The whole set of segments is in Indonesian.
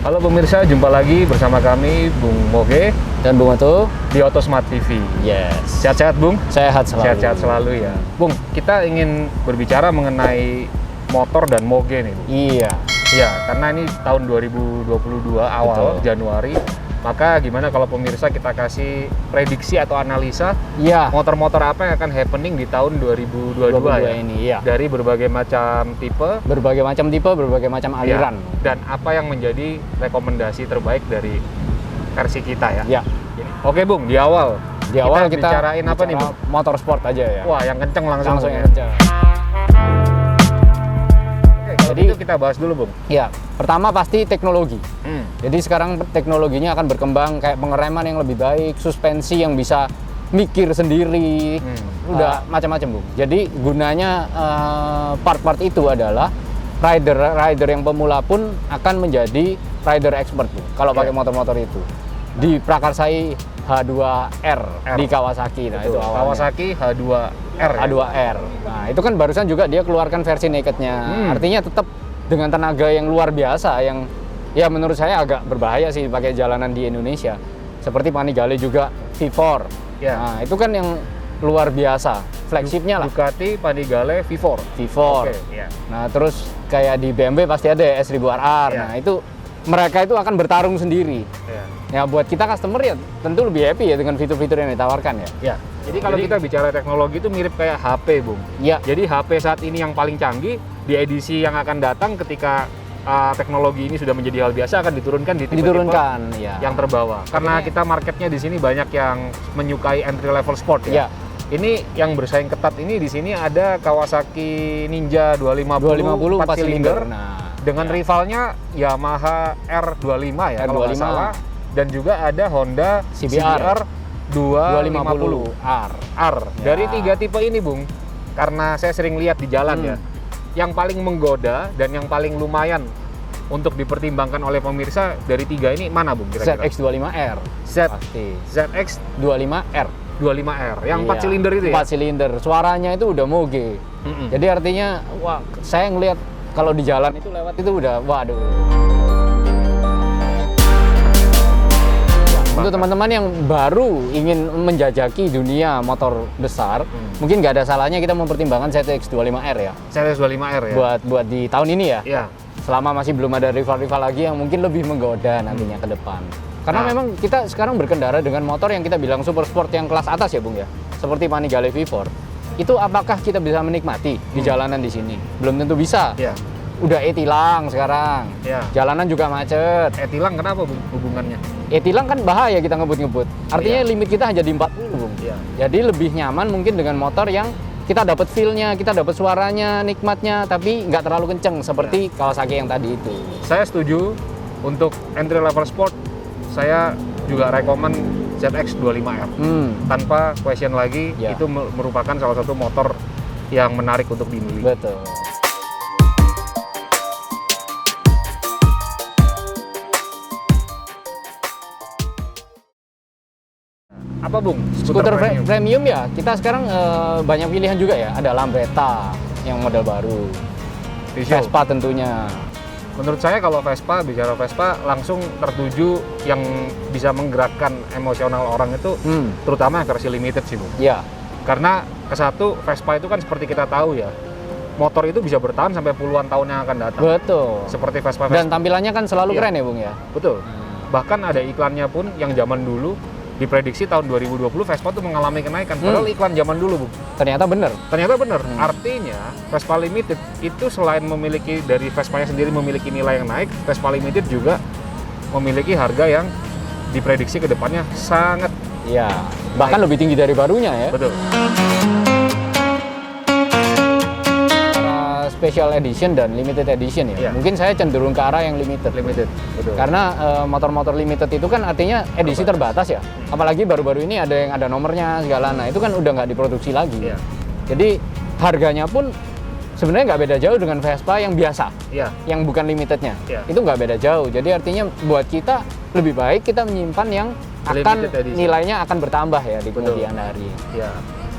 Halo pemirsa, jumpa lagi bersama kami Bung Moge Dan Bung Mato di Otosmart TV. Yes. Sehat-sehat Bung? Sehat selalu. Sehat-sehat selalu ya. Bung, kita ingin berbicara mengenai motor dan Moge nih Bung. Iya. Ya, karena ini tahun 2022 awal Betul. Januari. Maka gimana kalau pemirsa kita kasih prediksi atau analisa Iya. motor-motor apa yang akan happening di tahun 2022 ya? Ini ya. Dari berbagai macam tipe, Berbagai macam tipe, berbagai macam aliran. ya, dan apa yang menjadi rekomendasi terbaik dari versi kita ya. Ya. Oke Bung, di awal Di awal kita bicarain apa nih Bung? Motorsport aja ya. Wah, yang kenceng langsung. Langsung ya. aja. Oke, kalau Jadi- gitu kita bahas dulu Bung. Ya. Pertama pasti teknologi. Hmm. Jadi sekarang teknologinya akan berkembang kayak pengereman yang lebih baik, suspensi yang bisa mikir sendiri, udah macam-macam Bung. Jadi gunanya part-part itu adalah rider yang pemula pun akan menjadi rider expert Bung. Kalau pakai motor-motor itu diprakarsai H2R di Kawasaki. Nah, itu awalnya. Kawasaki H2R. ya? H2R. Nah, itu kan barusan juga dia keluarkan versi nakednya. Artinya tetap dengan tenaga yang luar biasa yang ya menurut saya agak berbahaya sih pakai jalanan di Indonesia. Seperti Panigale juga V4. Ya. Nah, itu kan yang luar biasa. Flagshipnya lah Ducati Panigale V4. V4. Oke, ya. Nah, terus kayak di BMW pasti ada ya S1000RR. Ya. Nah, itu mereka itu akan bertarung sendiri. Ya. Ya buat kita customer ya tentu lebih happy ya dengan fitur-fitur yang ditawarkan ya. Ya. Jadi kalau kita bicara teknologi itu mirip kayak HP, Bung. Ya. Jadi HP saat ini yang paling canggih di edisi yang akan datang ketika teknologi ini sudah menjadi hal biasa akan diturunkan di tipe-tipe Ya. yang terbawah. Karena kita marketnya di sini banyak yang menyukai entry level sport ya. Ya. Ini yang bersaing ketat ini di sini ada Kawasaki Ninja 250 4 silinder Nah, dengan rivalnya Yamaha R25 ya kalau nggak R25. salah, dan juga ada Honda CBR 250 R. R. Ya. Dari tiga tipe ini Bung, karena saya sering lihat di jalan ya, yang paling menggoda dan yang paling lumayan untuk dipertimbangkan oleh pemirsa dari tiga ini mana Bung kira-kira? ZX25R. Z- Pasti. ZX25R 25R. yang 4 Iya, silinder itu ya? 4 silinder. Suaranya itu udah moge. Jadi artinya wah, saya ngelihat kalau di jalan itu lewat itu udah waduh. Untuk teman-teman yang baru ingin menjajaki dunia motor besar, mungkin nggak ada salahnya kita mempertimbangkan ZX25R ya. ZX25R ya? Buat di tahun ini ya. Iya. Selama masih belum ada rival-rival lagi yang mungkin lebih menggoda nantinya ke depan. Karena Nah. memang kita sekarang berkendara dengan motor yang kita bilang super sport yang kelas atas ya Bung ya. Seperti Panigale V4. Itu apakah kita bisa menikmati di jalanan di sini? Belum tentu bisa. Iya. Udah e-tilang sekarang. Iya. Jalanan juga macet. Tilang kenapa Bung hubungannya? E-tilang kan bahaya kita ngebut-ngebut. Artinya Iya. limit kita hanya di 40 Bung. Iya. Jadi lebih nyaman mungkin dengan motor yang kita dapat feel-nya, kita dapat suaranya, nikmatnya, tapi nggak terlalu kenceng seperti Kawasaki yang tadi itu. Saya setuju untuk entry level sport. Saya juga rekomen ZX25R. Tanpa question lagi, Ya. itu merupakan salah satu motor yang menarik untuk dimiliki. Betul. Apa Bung? Skuter premium ya, kita sekarang banyak pilihan juga ya. Ada Lambretta yang model baru, Vision. Vespa tentunya. Menurut saya kalau Vespa, bicara Vespa langsung tertuju yang bisa menggerakkan emosional orang itu, terutama yang versi limited sih Bung. Ya, Karena kesatu Vespa itu kan seperti kita tahu ya, motor itu bisa bertahan sampai puluhan tahun yang akan datang. betul. Seperti Vespa. Dan tampilannya kan selalu Iya. keren ya Bung ya. Betul. Bahkan ada iklannya pun yang zaman dulu diprediksi tahun 2020 Vespa tuh mengalami kenaikan. Padahal iklan zaman dulu, Bung. Ternyata bener. Ternyata benar. Artinya Vespa Limited itu selain memiliki dari Vespanya sendiri memiliki nilai yang naik, Vespa Limited juga memiliki harga yang diprediksi ke depannya sangat Ya, bahkan lebih tinggi dari barunya ya. betul. Antara special edition dan limited edition ya. Iya. Mungkin saya cenderung ke arah yang limited. Limited. Betul. Karena motor-motor limited itu kan artinya edisi terbatas ya. Apalagi baru-baru ini ada yang ada nomornya segala. Nah, itu kan udah nggak diproduksi lagi. Iya. Jadi harganya pun sebenarnya nggak beda jauh dengan Vespa yang biasa, Iya. yang bukan limitednya. Iya. Itu nggak beda jauh. Jadi artinya buat kita lebih baik kita menyimpan yang akan Limited edition. nilainya akan bertambah ya di Betul. kemudian hari. Ya.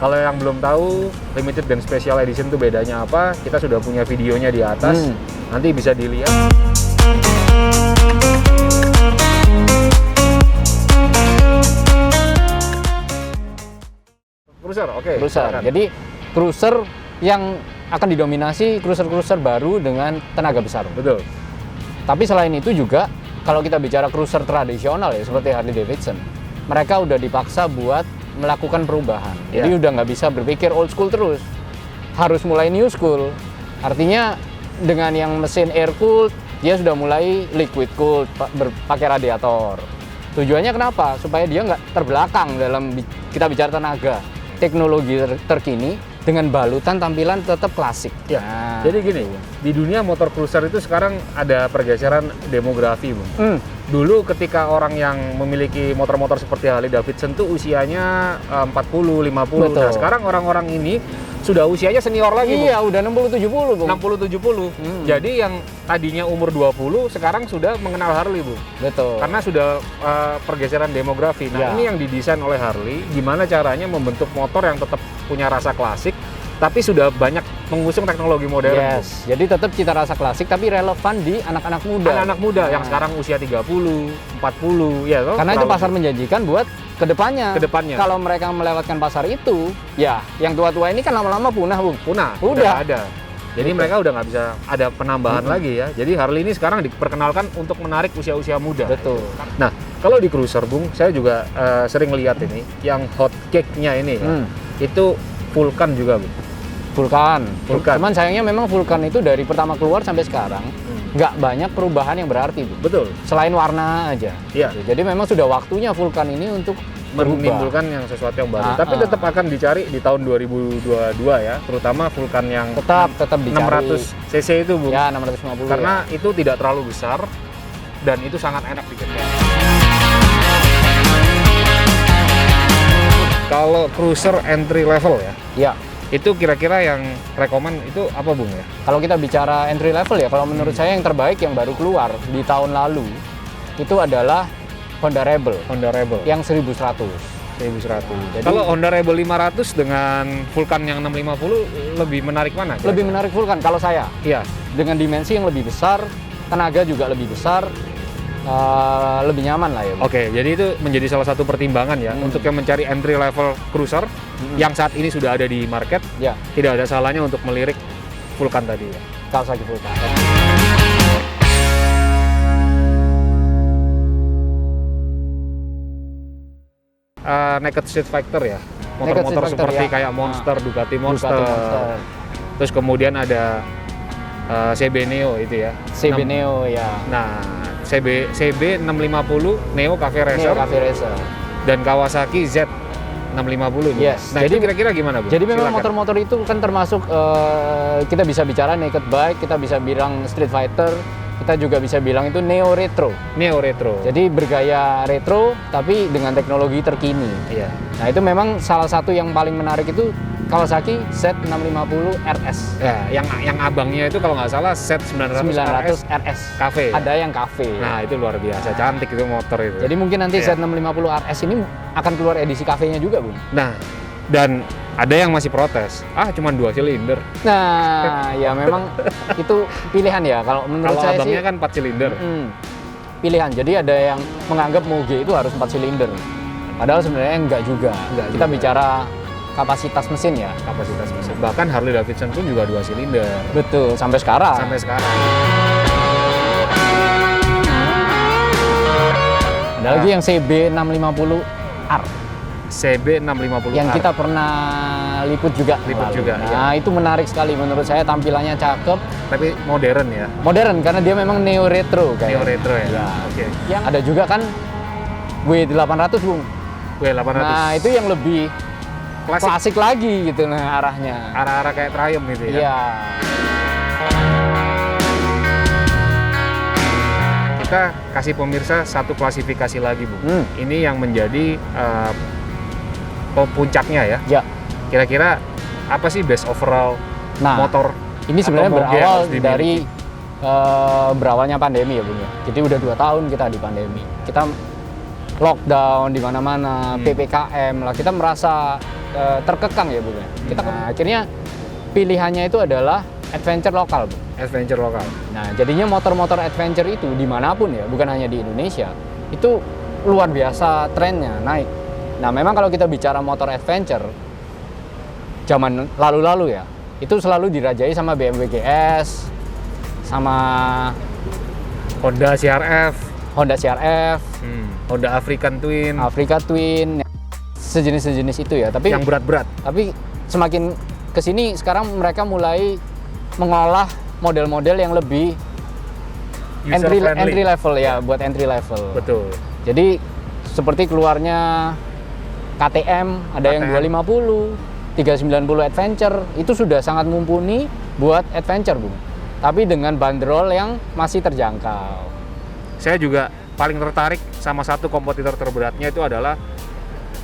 Kalau yang belum tahu limited dan special edition itu bedanya apa, kita sudah punya videonya di atas. Nanti bisa dilihat. Cruiser, oke. Cruiser. Silakan. Jadi cruiser yang akan didominasi cruiser-cruiser baru dengan tenaga besar. Betul. Tapi selain itu juga kalau kita bicara cruiser tradisional ya seperti Harley Davidson, mereka udah dipaksa buat melakukan perubahan. Yeah. Jadi udah nggak bisa berpikir old school terus, harus mulai new school. Artinya dengan yang mesin air cooled, dia sudah mulai liquid cooled, pakai radiator. Tujuannya kenapa? Supaya dia nggak terbelakang dalam kita bicara tenaga. Teknologi terkini dengan balutan tampilan tetap klasik. Ya, Nah, jadi gini, di dunia motor cruiser itu sekarang ada pergeseran demografi, Bung. Dulu ketika orang yang memiliki motor-motor seperti Harley Davidson tuh usianya 40, 50. Betul. Nah, sekarang orang-orang ini sudah usianya senior lagi, Bung. iya, udah 60-70, Bung. 60-70. Jadi yang tadinya umur 20 sekarang sudah mengenal Harley, Bung. Betul. Karena sudah pergeseran demografi. Nah, Ya. ini yang didesain oleh Harley, gimana caranya membentuk motor yang tetap punya rasa klasik, tapi sudah banyak mengusung teknologi modern. Yes, jadi tetap cita rasa klasik tapi relevan di anak-anak muda. Anak-anak muda yang Nah, sekarang usia 30, 40, ya toh? karena itu Kurang pasar lebih. menjanjikan buat kedepannya. Kedepannya. Kalau mereka melewatkan pasar itu, ya yang tua-tua ini kan lama-lama punah, Bung. punah, Udah. nggak ada. Jadi Gitu. mereka udah nggak bisa ada penambahan lagi ya. Jadi Harley ini sekarang diperkenalkan untuk menarik usia-usia muda. Betul. Nah, kalau di cruiser, Bung, saya juga sering lihat ini, yang hot cake-nya ini ya, itu Vulcan juga, Bung. Vulcan. Vulcan. Cuman sayangnya memang Vulcan itu dari pertama keluar sampai sekarang nggak banyak perubahan yang berarti, Bung. Betul. Selain warna aja. Iya. Jadi memang sudah waktunya Vulcan ini untuk berubah. Menimbulkan yang sesuatu yang baru. Ah, Tapi ah. tetap akan dicari di tahun 2022 ya, terutama Vulcan yang tetap dicari. 600 cc itu, Bung. Ya 650 Karena ya. itu tidak terlalu besar dan itu sangat enak dikejar. Kalau cruiser entry level ya, Ya. itu kira-kira yang rekomen itu apa, Bung ya? Kalau kita bicara entry level ya, kalau menurut saya yang terbaik yang baru keluar di tahun lalu itu adalah Honda Rebel Honda Rebel yang 1100. 1100. Jadi- Kalau Honda Rebel 500 dengan Vulcan yang 650 lebih menarik mana? Lebih menarik Vulcan kalau saya. Iya. Dengan dimensi yang lebih besar, tenaga juga lebih besar, lebih nyaman lah ya. Bang. Oke, jadi itu menjadi salah satu pertimbangan ya untuk yang mencari entry level cruiser yang saat ini sudah ada di market. Ya, Tidak ada salahnya untuk melirik Vulcan tadi ya. Kawasaki Vulcan. Naked Street Fighter ya, Naked motor-motor Street Fighter, seperti ya. kayak Monster, Ducati Monster. Ducati Monster. Terus kemudian ada CB Neo itu ya. CB Neo ya. Nah, CB 650 Neo Cafe Neo Racer Cafe Racer. dan Kawasaki Z 650 nih. Yes, Nah, jadi- itu kira-kira gimana, Bu? Jadi memang Silakan. motor-motor itu kan termasuk kita bisa bicara naked bike, kita bisa bilang street fighter, kita juga bisa bilang itu neo retro. Neo retro. Jadi bergaya retro tapi dengan teknologi terkini. Iya. Nah, itu memang salah satu yang paling menarik itu Kawasaki Z650 RS. Ya, yang abangnya itu kalau nggak salah Z 900 900 RS RS. Cafe. Ada yang cafe. Nah, itu luar biasa cantik itu motor itu. Jadi mungkin nanti Iya. Z650 RS ini akan keluar edisi kafenya juga, Bung. Nah, dan ada yang masih protes. Cuma 2 silinder. Nah, ya memang itu pilihan ya. Kalau menurut Kalau saya sih abangnya kan 4 silinder. pilihan. Jadi ada yang menganggap Moge itu harus 4 silinder. Padahal sebenarnya enggak juga. Kita bicara kapasitas mesin ya. Kapasitas mesin. Bahkan Harley Davidson pun juga 2 silinder. Betul, sampai sekarang. Sampai sekarang. Ada lagi yang CB650R CB 650 yang kita pernah liput juga. Liput lalu. juga, Nah, itu menarik sekali menurut saya, tampilannya cakep, tapi modern ya. modern karena dia memang neo retro kayak. Neo retro ya. Ya. Oke. Yang ada juga kan W800, Bung. W800. Nah, itu yang lebih klasik. klasik lagi gitu nah arahnya. Arah-arah kayak Triumph gitu ya. Iya. Kita kasih pemirsa satu klasifikasi lagi, Bu. Ini yang menjadi puncaknya ya. Ya. Kira-kira apa sih best overall Nah, motor? ini sebenarnya atau moge yang berawal harus dimiliki? dari berawalnya pandemi ya, Bung ya. Jadi udah 2 tahun kita di pandemi. Kita lockdown di mana-mana, PPKM lah. Kita merasa terkekang ya Bung. Kita akhirnya pilihannya itu adalah adventure lokal, Bung. Adventure lokal. Nah, jadinya motor-motor adventure itu dimanapun ya, bukan hanya di Indonesia, itu luar biasa trennya naik. Nah, memang kalau kita bicara motor adventure, zaman lalu-lalu ya, itu selalu dirajai sama BMW GS, sama Honda CRF, Honda CRF, Honda African Twin, Africa Twin, sejenis-sejenis itu ya. Tapi yang berat-berat. Tapi semakin kesini sekarang mereka mulai mengolah model-model yang lebih entry level ya, buat entry level. Betul. Jadi seperti keluarnya KTM, ada yang 250, 390 Adventure, itu sudah sangat mumpuni buat adventure, Bung. Tapi dengan bandrol yang masih terjangkau. Saya juga paling tertarik sama satu kompetitor terberatnya itu adalah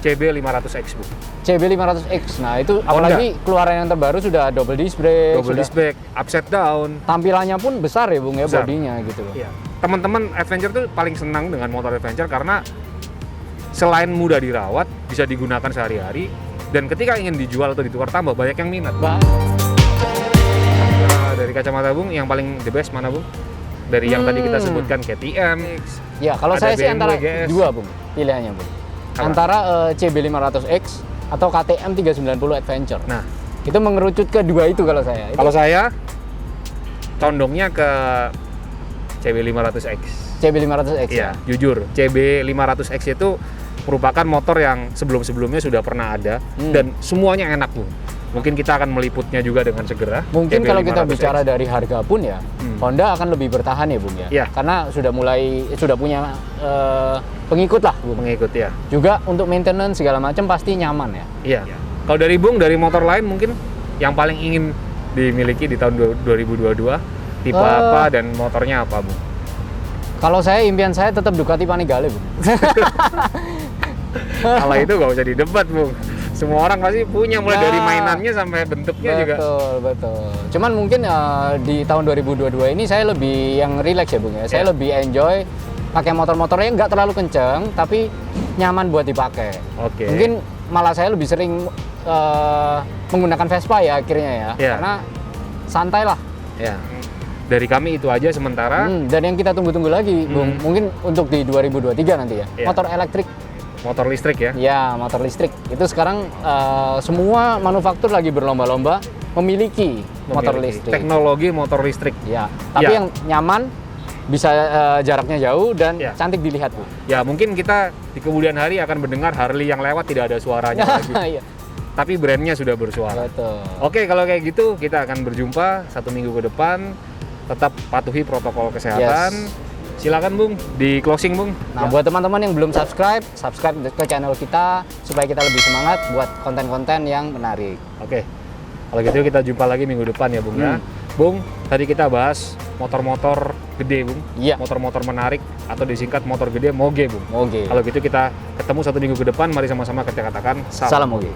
CB500X, Bu. CB500X, nah itu Honda. apalagi keluaran yang terbaru sudah double disc brake, Double disc brake, upside down. tampilannya pun besar ya Bung ya, Besar. bodinya gitu loh. Iya. Teman-teman adventure tuh paling senang dengan motor adventure karena selain mudah dirawat, bisa digunakan sehari-hari, dan ketika ingin dijual atau ditukar tambah banyak yang minat. Nah, dari kacamata Bung, yang paling the best mana Bung? Dari yang tadi kita sebutkan KTM. Ya, kalau Ada saya sih BMW antara GS. dua Bung, pilihannya Bung. Apa? Antara CB500X atau KTM 390 Adventure. Nah, Itu mengerucut ke dua itu kalau saya. kalau saya condongnya ke CB500X. CB500X Iya, ya. jujur, CB500X itu merupakan motor yang sebelum-sebelumnya sudah pernah ada dan semuanya enak, Bung. Mungkin kita akan meliputnya juga dengan segera. Mungkin kalau kita CB500X. bicara dari harga pun ya, Honda akan lebih bertahan ya Bung ya. Iya. Karena sudah punya pengikut lah Bung. mengikut ya. Juga untuk maintenance segala macam pasti nyaman ya. Iya. Kalau dari Bung, dari motor lain mungkin yang paling ingin dimiliki di tahun 2022 tipe apa dan motornya apa, Bung? Kalau saya impian saya tetap Ducati Panigale Bung. Kalau itu nggak usah didebat, Bung. Semua orang pasti punya, mulai dari mainannya sampai bentuknya juga. Betul. Cuman mungkin di tahun 2022 ini saya lebih yang relax ya Bung ya. Saya lebih enjoy pakai motor-motornya nggak terlalu kenceng tapi nyaman buat dipakai. Oke. Mungkin malah saya lebih sering menggunakan Vespa ya akhirnya ya. Iya. Karena santai lah. Ya. Dari kami itu aja sementara. Dan yang kita tunggu-tunggu lagi Bung, mungkin untuk di 2023 nanti ya. Iya. Motor elektrik. Motor listrik ya. Ya, motor listrik. Itu sekarang semua manufaktur lagi berlomba-lomba memiliki motor listrik. Teknologi motor listrik. Ya, tapi Ya. yang nyaman, bisa jaraknya jauh dan Ya. cantik dilihat, Bu. Ya, mungkin kita di kemudian hari akan mendengar Harley yang lewat tidak ada suaranya lagi. Iya, Tapi brandnya sudah bersuara. betul. Oke, kalau kayak gitu kita akan berjumpa 1 minggu ke depan. Tetap patuhi protokol kesehatan. Silakan Bung, di closing Bung. Nah, buat teman-teman yang belum subscribe ke channel kita supaya kita lebih semangat buat konten-konten yang menarik. Oke, kalau gitu kita jumpa lagi minggu depan ya Bung ya. Bung, tadi kita bahas motor-motor gede Bung. Iya. Motor-motor menarik atau disingkat motor gede moge Bung. Oke. Kalau gitu kita ketemu 1 minggu ke depan, mari sama-sama kita katakan Salam Moge.